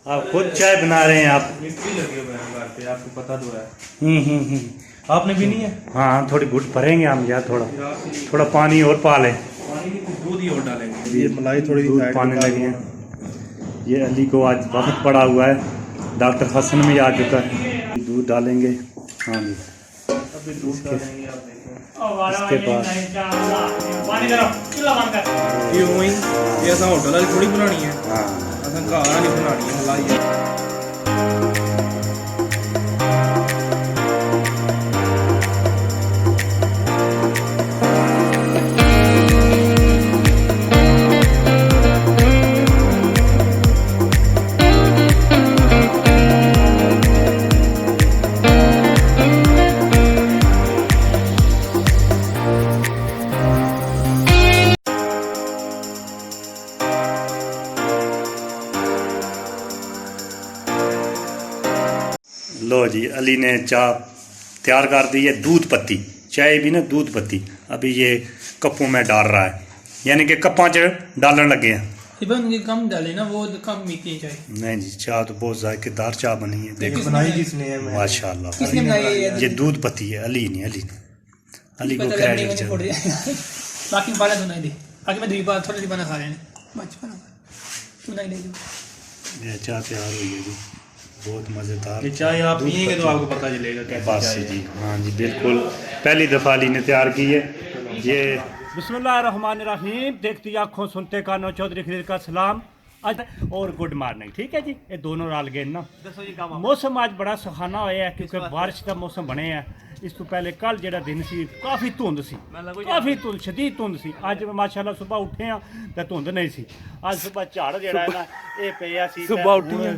आप खुद चाय बना रहे हैं आप? मिस्त्री लगे हुए हैं घर पे, आपको पता तो है। आपने भी नहीं है? हाँ थोड़ी घुट भरेंगे हम यार, थोड़ा पानी थोड़ा पानी और पा लें। नहीं, कुछ दूध ही और डालेंगे। ये मलाई थोड़ी दूध साइड पाने पे लगे हैं। ये अली को आज वक्त पड़ा हुआ है, डॉक्टर हसन भी आ चुका है। दूध डालेंगे। हाँ जी, अभी दूध डालेंगे, आप देखें। इसके बाद ये वही ये ऐसा होटल वाली थोड़ी बनानी है, हाँ ऐसा घर वाली बनानी है मलाई। लो जी, अली ने चाय तैयार कर दी है। दूध पत्ती चाय भी ना, दूध पत्ती अभी ये कपों में डाल रहा है, यानी कि कप्पा च डालने लगे हैं। उनके कम डाले ना, वो कम मीठी चाय। नहीं जी, चाय तो बहुत जायकेदार चाय बनी है। देखो बनाई किसने है? माशाल्लाह, किसने बनाई है? ये दूध पत्ती है। अली ने अली को क्रेडिट चाहिए। बाकी बाला सुनाई दे, बाकी मैं बार थोड़ी सी बना खा रहे हैं बचपन सुनाई दे। ये चाय तैयार हुई है जी, बहुत मज़ेदार। ये चाय आप पिएंगे तो आपको पता चलेगा कैसी बस चाय है। जी, हाँ जी बिल्कुल, पहली दफ़ा अली ने तैयार की है ये। बिस्मिल्लाहिर्रहमानिर्रहीम। देखती आँखों सुनते कानों, चौधरी खलील का सलाम आज और गुड मॉर्निंग। ठीक है जी, ये दोनों राल गए ना। मौसम आज बड़ा सुहाना होया है क्योंकि बारिश का मौसम बने है। इस तो पहले कल जेड़ा दिन सी काफ़ी धुंध सी, काफ़ी धुंध, शदीद धुंध सी। अज माशाल्लाह सुबह उठे हैं तो धुंध नहीं सी। आज सुबह झाड़ जेड़ा है ना ये पिया सी, सुबह उठी हैं।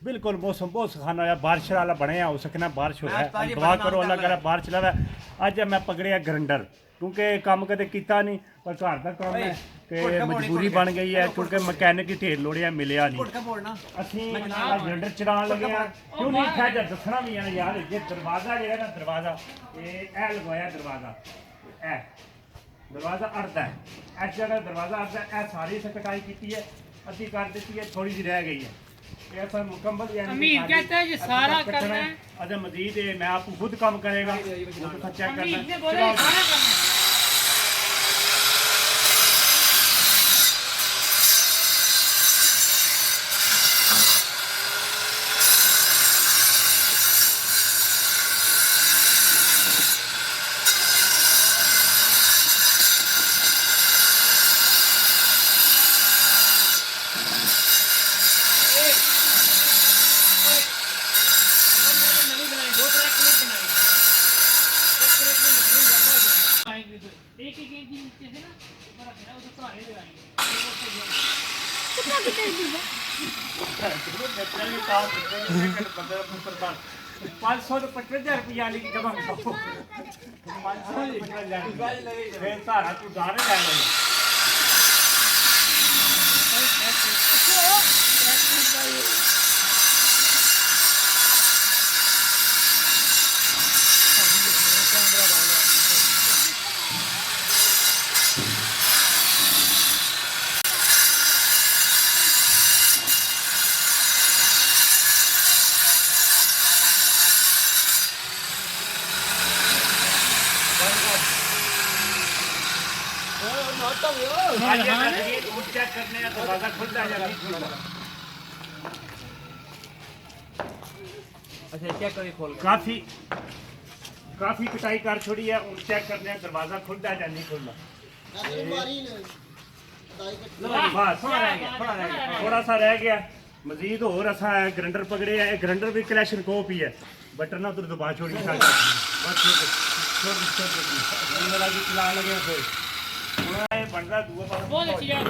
बिल्कुल मौसम बहुत सुहाना होया, बारिश वाला बने हो सकना बारिश हो है। दुआ करो अल्लाह करे बारिश लवे। अज मैं पकड़िया ग्रैंडर क्योंकि काम कदे किया नहीं, पर घर का काम है तो मजबूरी बन गई है क्योंकि मकैनिक ही ढेर लोड़िया मिलिया नहीं। ਅਸੀਂ ग्रैंडर चलान लगे हैं। क्यों नहीं था जब दसना भी है यार, ये दरवाजा जो है ना, दरवाजा ये लगवाया, दरवाजा अड़ता है, इस जगह दरवाजा अड़ता है। सारी से कटाई की है, अद्धी कर दी है, थोड़ी सी रह गई है। ऐसा मुकम्मल अमीर कहता है ये सारा करना है। अच्छा मजीद मैं आपको खुद काम करेगा, चेक अमीर ने करना। बोला ये सारा करना है। एक एक इंच नीचे से ना ऊपर रखना है, उसे पुराने लगाएंगे। पाँच सौ रुपया लिख जमा सारा तू दाने जाएगा। चेक करने का दरवाजा खुलता है। अच्छा क्या करें खोल काफी काफी कटाई कर छोड़ी है, उन चेक करने का दरवाजा खुलता है या नहीं खुलता। बस थोड़ा सा रह गया, मजीद और असा है ग्राइंडर पकड़े है। ग्राइंडर भी कलेक्शन कोप ही है, बटन ना उधर दबा छोड़ी बस चला लगे फिर बन रहा बहुत अच्छी जगह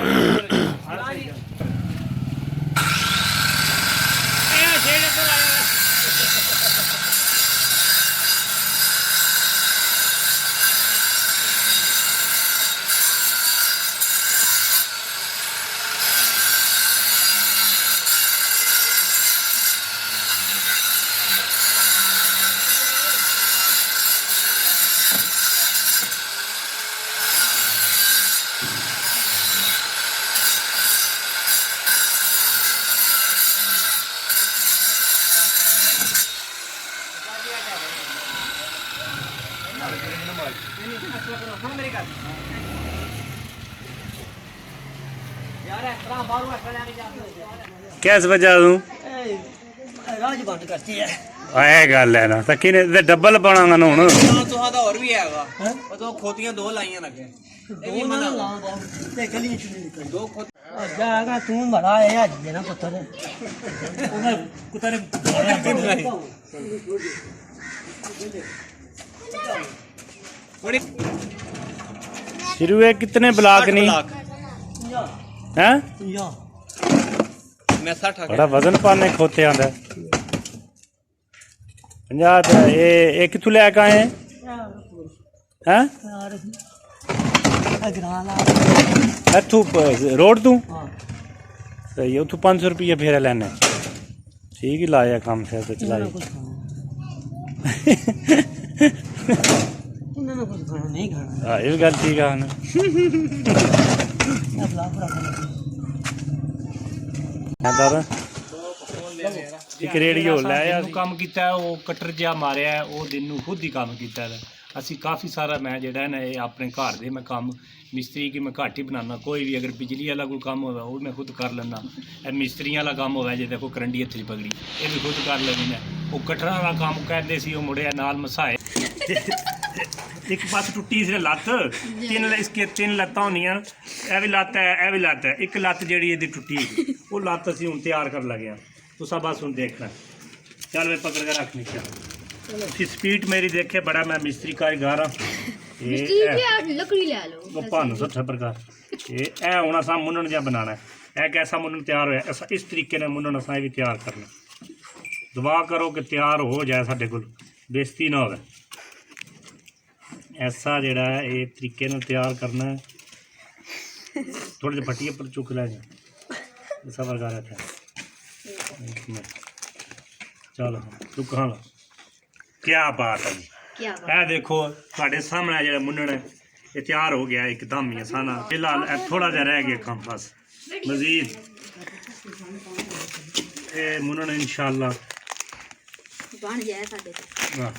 ਕਿਸ ਵਜ੍ਹਾ ਨੂੰ ਰਾਜ ਬੰਦ ਕਰਤੀ ਹੈ ਇਹ ਗੱਲ ਹੈ ਨਾ ਤਾਂ ਕਿਨੇ ਤੇ ਡੱਬਲ ਪਾਉਣਾ ਨਾ ਹੁਣ ਤੁਹਾਂ ਦਾ ਹੋਰ ਵੀ ਹੈਗਾ ਉਹ ਤੋਂ ਖੋਤੀਆਂ ਦੋ ਲਾਈਆਂ ਲੱਗੇ ਇਹ ਵੀ ਮਨਾ ਤੇ ਗਲੀ ਚ ਨਹੀਂ ਨਿਕਲ ਦੋ ਖੋਤ ਜਾਗਾ ਤੂੰ ਬੜਾ ਹੈ ਅੱਜ ਦੇ ਨਾ ਪੁੱਤਰ ਉਹਨਾਂ ਕੁੱਤਾ ਨੇ शुरू है कितने ब्लॉक नहीं हैं मैं 60 बड़ा वजन पाने खोते आंदा 50 ये किथों लैके आए हैं इथों रोड तू सही है उथों 500 रुपये फेरा लेने ठीक ही लाया काम फिर तो चलाया नहीं खाना हाँ ये गल ठीक है ਇੱਕ ਰੇਡੀਓ ਲੈ ਆਇਆ ਕੰਮ ਕੀਤਾ ਉਹ ਕਟਰ ਜਿਹਾ ਮਾਰਿਆ ਉਹ ਦਿਨ ਨੂੰ ਖੁਦ ਹੀ ਕੰਮ ਕੀਤਾ ਅਸੀਂ ਕਾਫੀ ਸਾਰਾ ਮੈਂ ਜਿਹੜਾ ਨਾ ਇਹ ਆਪਣੇ ਘਰ ਦੇ ਮੈਂ ਕੰਮ ਮਿਸਤਰੀ ਕੀ ਮੈਂ ਘੱਟ ਹੀ ਬਣਾਉਣਾ ਕੋਈ ਵੀ ਅਗਰ ਬਿਜਲੀ ਵਾਲਾ ਕੋਈ ਕੰਮ ਹੋਵੇ ਉਹ ਮੈਂ ਖੁਦ ਕਰ ਲੈਂਦਾ ਇਹ ਮਿਸਤਰੀਆਂ ਵਾਲਾ ਕੰਮ ਹੋਵੇ ਜੇ ਦੇਖੋ ਕਰੰਡੀ ਹੱਥ 'ਚ ਪਕੜੀ ਇਹ ਵੀ ਖੁਦ ਕਰ ਲੈਂਦੀ ਮੈਂ ਉਹ ਕਟਰਾਂ ਵਾਲਾ ਕੰਮ ਕਹਿੰਦੇ ਸੀ ਉਹ ਮੁੜਿਆ ਨਾਲ ਮਸਾਏ ਇੱਕ ਪਾਸ ਟੁੱਟੀ ਸੀ ਲੱਤ ਤਿੰਨ ਲੱਤਾਂ ਹੁੰਦੀਆਂ ਇਹ ਵੀ ਲੱਤ ਹੈ ਇੱਕ ਲੱਤ ਜਿਹੜੀ ਇਹਦੀ ਟੁੱਟੀ ਉਹ ਲੱਤ ਅਸੀਂ ਹੁਣ ਤਿਆਰ ਕਰਨ ਲੱਗੇ ਹਾਂ तुसा बस हूँ देखना चल मैं पकड़ कर रखनी चाहिए स्पीड मेरी देखे बड़ा मैं मिस्त्री कारीगर लकड़ी ले लो भानू 70 प्रकार ये होना सा मुन्नन जहा बनाना है कैसा मुन्नन तैयार होया इस तरीके ने मुन्नन असा भी तैयार करना दुआ करो कि तैयार हो जाए साढ़े को बेइज्जती ना हो ऐसा जड़ा है ये तरीके ने तैयार करना है थोड़े जे पट्टिए पर चुक लै जाए ऐसा प्रकार है चलो दुकान लो क्या बात है जी ये देखो ਤੁਹਾਡੇ ਸਾਹਮਣੇ ਜਿਹੜਾ ਮੁੰਨਣ ਹੈ ਇਹ ਤਿਆਰ ਹੋ ਗਿਆ ਇੱਕਦਮ ਹੀ ਆਸਾਨਾ ਫਿਲਹਾਲ ਥੋੜਾ ਜਿਹਾ ਰਹਿ ਗਿਆ ਕੰਮ ਬਸ ਮਜ਼ੀਦ ਇਹ ਮੁੰਨਣ ਇਨਸ਼ਾਅੱਲਾ ਬਣ ਜਾਏ ਸਾਡੇ ਤੇ ਵਾਹ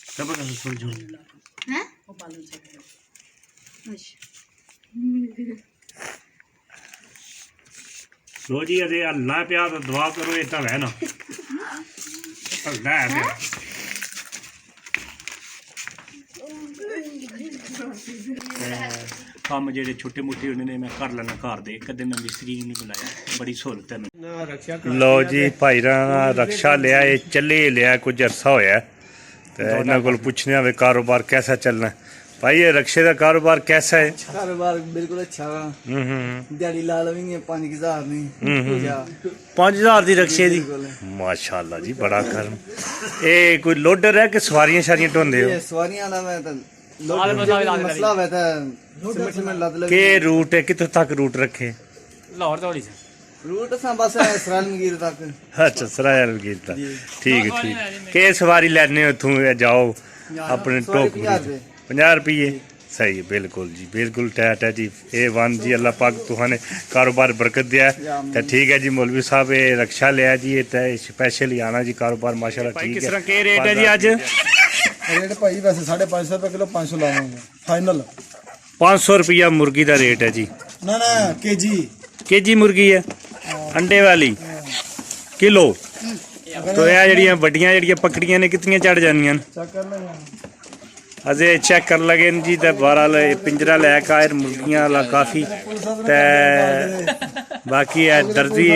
ਸਭ ਦਾ ਸੁਣ ਜੋ ਹੈ ਉਹ ਪਾਲਣ ਚਾਹੀਦਾ लो जी अरे अल्लाह प्या तो दुआ करो ये तो है ना अल्लाह प्या काम जेडे छोटे मोटे होने ने मैं कर लेना घर दे कदे मैं मिस्त्री नहीं बुलाया बड़ी सहूलत है लो जी भाई रक्षा लिया ये चले लिया कुछ अरसा होया तो इन्होंने को पूछने वे कारोबार कैसा चलना है भाई ये रक्षे का कारोबार कैसा है कारोबार बिल्कुल अच्छा दिहाड़ी ला लवेंगे 5000 नहीं 5000 दी रक्षे दी माशाल्लाह जी बड़ा कर्म ए कोई लोडर है कि सवारियां शारियां ढोंदे हो सवारियां ला मैं तो मसला है था सिमट में लद लगे के रूट है कितने तक रूट रखे लाहौर दौड़ी से रूट सा बस सराल मगीर तक अच्छा सरायल मगीर तक ठीक है ठीक के सवारी लेने हो तू जाओ अपने टोक 50 रुपये सही है बिल्कुल जी बिल्कुल टैट है जी A1 जी अल्लाह पाक तुहाने कारोबार बरकत दिया तो ठीक है जी मौलवी साहब ये रक्षा लिया जी ये स्पेशल ही आना जी कारोबार माशाल्लाह ठीक है किस तरह के रेट है जी आज रेट भाई वैसे 550 रुपए किलो 500 लावांगे फाइनल 500 रुपया मुर्गी का रेट है जी ना ना केजी मुर्गी है अंडे वाली किलो तो यह जड़ियां वड्डियां जड़ियां पकड़ियां ने कितनियां चढ़ जानियां चेक कर ले अजे चेक कर लगे जी तो बहरहाल पिंजरा लैके आए मुर्गियां वाला काफ़ी ते बाकी है दर्जी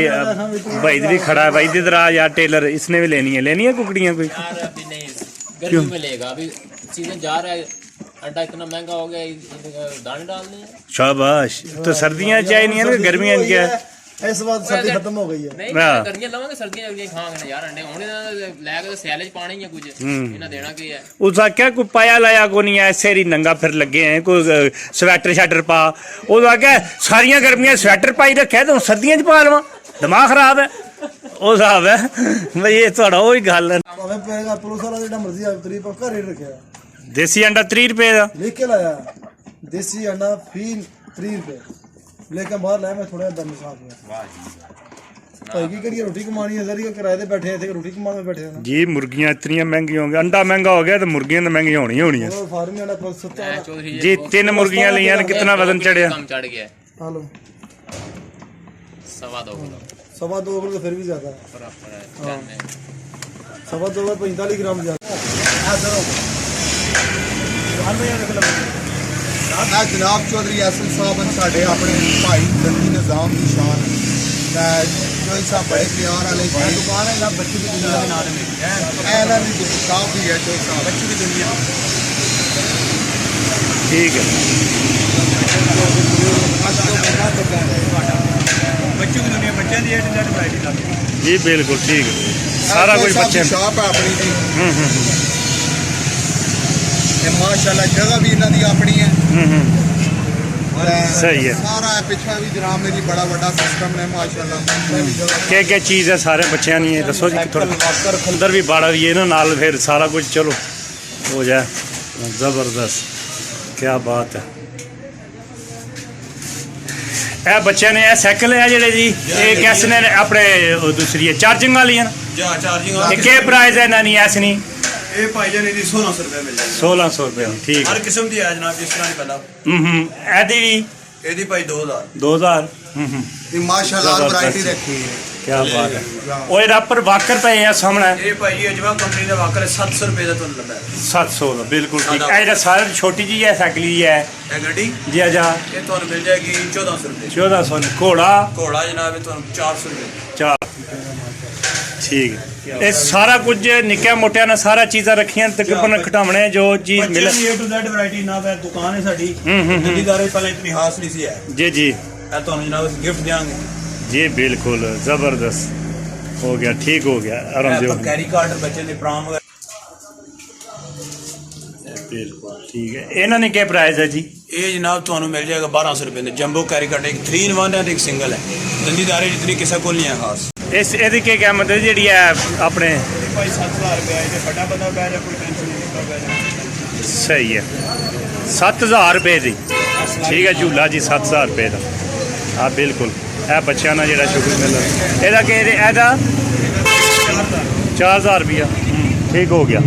भाई भी खड़ा है भाई इधर आ यार टेलर इसने भी लेनी है कुकड़ियाँ कोई गर्मी में लेगा अभी सीजन जा रहा है अंडा इतना महंगा हो गया दाने डालने हैं शाबाश तो सर्दियाँ चाहिए नहीं है ना गर्मियाँ क्या इस बार सर्दी खत्म हो गई है नहीं गर्मियां लवांगे सर्दियां जल्दी खांगे यार अंडे होने लैके तो सैलेज पानी है कुछ इना देना की है उसका क्या कोई पाया लाया को नहीं है ऐसे ही नंगा फिर लगे हैं कोई स्वेटर शैटर पा उसका क्या सारियां गर्मियां स्वेटर पाई रखे तो सर्दियां च पा लवां दिमाग खराब है ਉਹ ਸਾਹਬ ਹੈ ਬਈ ਇਹ ਤੁਹਾਡਾ ਉਹੀ ਗੱਲ ਹੈ ਭਾਵੇਂ ਪਏਗਾ ਪੁਲਿਸ ਵਾਲਾ ਜਿਹੜਾ ਮਰਜ਼ੀ ਆ 30 ਰੁਪਏ ਘਰੇ ਰੱਖਿਆ ਦੇਸੀ ਅੰਡਾ 30 ਰੁਪਏ ਦਾ ਲਿਖ ਕੇ ਲਾਇਆ ਦੇਸੀ ਅੰਡਾ ਫੀ 30 ਰੁਪਏ लेकिन बाहर लाया मैं थोड़ा दम साफ हुआ वाह जी ਭਾਈ ਕੀ ਕਰੀਏ ਰੋਟੀ ਕਮਾਣੀ ਹੈ ਸਾਰੀ ਕਿਰਾਏ ਤੇ ਬੈਠੇ ਇੱਥੇ ਰੋਟੀ ਕਮਾਉਣ ਬੈਠੇ ਹਾਂ ਜੀ ਮੁਰਗੀਆਂ ਇਤਨੀਆਂ ਮਹਿੰਗੀਆਂ ਹੋ ਗਈਆਂ ਅੰਡਾ ਮਹਿੰਗਾ ਹੋ ਗਿਆ ਤੇ ਮੁਰਗੀਆਂ ਤਾਂ ਮਹਿੰਗੀਆਂ ਹੋਣੀਆਂ ਉਹ ਫਾਰਮੀਆਂ ਦਾ ਕੋਲ ਸੁੱਤਾ चौधरी ਜੀ 3 ਮੁਰਗੀਆਂ ਲਈਆਂ ਨੇ ਕਿੰਨਾ ਵਜ਼ਨ ਚੜਿਆ कम चढ़ गया है ਹਾਲੋ 2.25 किलो ਸਵਾ 2 ਕਿਲੋ ਫਿਰ ਵੀ ਜ਼ਿਆਦਾ ਹੈ बराबर है ਸਵਾ 2 ਦਾ 45 ਗ੍ਰਾਮ ਜ਼ਿਆਦਾ ਆ ਜਨਾਬ ਚੌਧਰੀ ਐਸਨ ਸਾਹਿਬ ਹਨ ਸਾਡੇ ਆਪਣੇ ਭਾਈ ਦੰਦੀ ਨਿਜ਼ਾਮ ਦੀ ਸ਼ਾਨ ਚੌਧਰੀ ਸਾਹਿਬ ਬੜੇ ਪਿਆਰ ਵਾਲੇ ਦੁਕਾਨ ਹੈ ਬੱਚੀ ਦੀ ਦੁਨੀਆ ਦੇ ਨਾਲ ਹੈ ਇਹਨਾਂ ਦੀ ਦੁਕਾਨ ਵੀ ਹੈ ਚੌਧਰੀ ਸਾਹਿਬ ਬੱਚੀ ਦੀ ਦੁਨੀਆ ਠੀਕ ਹੈ ਬੱਚੀ ਦੀ ਦੁਨੀਆ ਬੱਚਿਆਂ ਦੀ ਐਡ ਨੈਟ ਵੈਰਾਈਟੀ ਲੱਗ ਜੀ ਬਿਲਕੁਲ ਠੀਕ ਹੈ ਸਾਰਾ ਕੁਝ ਬੱਚੇ ਸ਼ਾਪ ਹੈ ਆਪਣੀ ਜੀ ਤੇ ਮਾਸ਼ਾਅੱਲਾ ਜਗ੍ਹਾ ਵੀ ਇਹਨਾਂ ਦੀ ਆਪਣੀ ਹੈ ਸਹੀ ਹੈ ਸਾਰਾ ਪਿੱਛਾ ਵੀ ਜਨਾਬ ਮੇਰੀ ਬੜਾ ਵੱਡਾ ਸਿਸਟਮ ਹੈ ਮਾਸ਼ਾਅੱਲਾ ਕੀ ਚੀਜ਼ ਹੈ ਸਾਰੇ ਬੱਚਿਆਂ ਦੀ ਇਹ ਦੱਸੋ ਜੀ ਥੋੜਾ ਅੰਦਰ ਵੀ ਬਾੜਾ ਵੀ ਇਹਨਾਂ ਨਾਲ ਫਿਰ ਸਾਰਾ ਕੁਝ ਚਲੋ ਹੋ ਜਾਏ ਜ਼ਬਰਦਸਤ ਕੀ ਬਾਤ ਹੈ ਇਹ ਬੱਚਿਆਂ ਨੇ ਇਹ ਸਾਈਕਲ ਹੈ ਜਿਹੜੇ ਜੀ ਇਹ ਕਿਸ ਨੇ ਆਪਣੇ ਉਹ ਦੂਸਰੀ ਹੈ ਚਾਰਜਿੰਗ ਵਾਲੀਆਂ ਜਾ ਚਾਰਜਿੰਗ ਇਹ ਕੀ ਪ੍ਰਾਈਸ ਹੈ ਇਹਨਾਂ ਦੀ ਐਸ ਨਹੀਂ ਇਹ ਭਾਈ ਜਾਨ ਇਹਦੀ 1600 ਰੁਪਏ ਮਿਲ ਜਾਏਗੀ 1600 ਰੁਪਏ ਠੀਕ ਹਰ ਹੈ ਕਿਸਮ ਦੀ ਹੈ ਜਨਾਬ ਜਿਸ ਤਰ੍ਹਾਂ ਦੀ ਪਹਿਲਾਂ ਇਹਦੀ ਵੀ ਇਹਦੀ ਭਾਈ 2000 2000 ਇਹ ਮਾਸ਼ਾਅੱਲਾ ਵੈਰਾਈਟੀ ਰੱਖੀ ਹੈ ਕੀ ਬਾਤ ਹੈ ਉਹ ਇਹਦਾ ਪਰ ਵਾਕਰ ਪਏ ਆ ਸਾਹਮਣੇ ਇਹ ਭਾਈ ਅਜਵਾ ਕੰਪਨੀ ਦਾ ਵਾਕਰ 700 ਰੁਪਏ ਦਾ ਤੁਹਾਨੂੰ ਲੱਗਾ 700 ਦਾ ਬਿਲਕੁਲ ਠੀਕ ਇਹ ਜਿਹੜਾ ਸਾਰਾ ਛੋਟੀ ਜੀ ਹੈ ਸਾਈਕਲ ਹੀ ਹੈ ਇਹ ਗੱਡੀ ਜੀ ਆਜਾ ਇਹ ਤੁਹਾਨੂੰ ਮਿਲ ਜਾਏਗੀ 1400 ਰੁਪਏ 1400 ਘੋੜਾ ਘੋੜਾ ਜਨਾਬ ਇਹ ਤੁਹਾਨੂੰ 400 ਰੁਪਏ ਚਾਰ ਠੀਕ ਹੈ ਇਹ ਸਾਰਾ ਕੁਝ ਨਿੱਕਿਆ ਮੋਟਿਆਂ ਨੇ ਸਾਰਾ ਚੀਜ਼ਾਂ ਰੱਖੀਆਂ ਤਕਰੀਬਨ ਘਟਾਵਣੇ ਜੋ ਚੀਜ਼ ਮਿਲੇ ਬੱਚਿਆਂ ਦੀ A to Z ਵੈਰਾਈਟੀ ਨਾ ਹੈ ਦੁਕਾਨ ਹੈ ਸਾਡੀ ਦਿੱਲੀਦਾਰੇ ਪਹਿਲਾਂ ਇਤਨੀ ਹਾਸ ਨਹੀਂ ਸੀ ਹੈ ਜੀ ਜੀ ਇਹ ਤੁਹਾਨੂੰ ਜਨਾਬ ਅਸੀਂ ਗਿਫਟ ਦਿਆਂਗੇ ਜੀ ਬਿਲकुल ज़बरदस्त हो गया ठीक हो गया आराम से हो गया ਕੈਰੀ ਕਾਰਡ ਬੱਚੇ ਦੇ ਪ੍ਰਾਮ ਵਗੈਰਾ बिल्कुल ठीक है ਇਹਨਾਂ ਨੇ ਕੀ ਪ੍ਰਾਈਸ ਹੈ ਜੀ ਇਹ ਜਨਾਬ ਤੁਹਾਨੂੰ ਮਿਲ ਜਾਏਗਾ 1200 ਰੁਪਏ ਦੇ ਜੰਬੋ ਕੈਰੀ ਕਾਰਡ ਇੱਕ 3 in 1 ਹੈ ਤੇ ਇੱਕ ਸਿੰਗਲ ਹੈ ਦੰਦੀਦਾਰੇ ਜਿਤਨੀ ਕਿਸੇ ਕੋਲ ਨਹੀਂ ਹੈ ਖਾਸ ਇਸ ਇਹਦੀ ਕੀ ਕੀਮਤ ਹੈ ਜਿਹੜੀ ਹੈ ਆਪਣੇ ਇਹ ਭਾਈ 7000 ਰੁਪਏ ਹੈ ਜੇ ਵੱਡਾ ਬੰਦਾ ਪੈ ਜਾ ਕੋਈ ਟੈਨਸ਼ਨ ਨਹੀਂ ਪੈ ਜਾ ਸਹੀ ਹੈ 7000 ਰੁਪਏ ਦੀ ਠੀਕ ਹੈ ਝੂਲਾ ਜੀ 7000 ਰੁਪਏ ਦਾ ਹਾਂ ਬਿਲकुल ਇਹ ਬੱਚਿਆਂ ਨਾਲ ਜਿਹੜਾ ਸ਼ੁਕਰ ਮਿਲਦਾ ਇਹਦਾ ਕੀ ਇਹਦਾ 4000 ਰੁਪਇਆ ਠੀਕ ਹੋ ਗਿਆ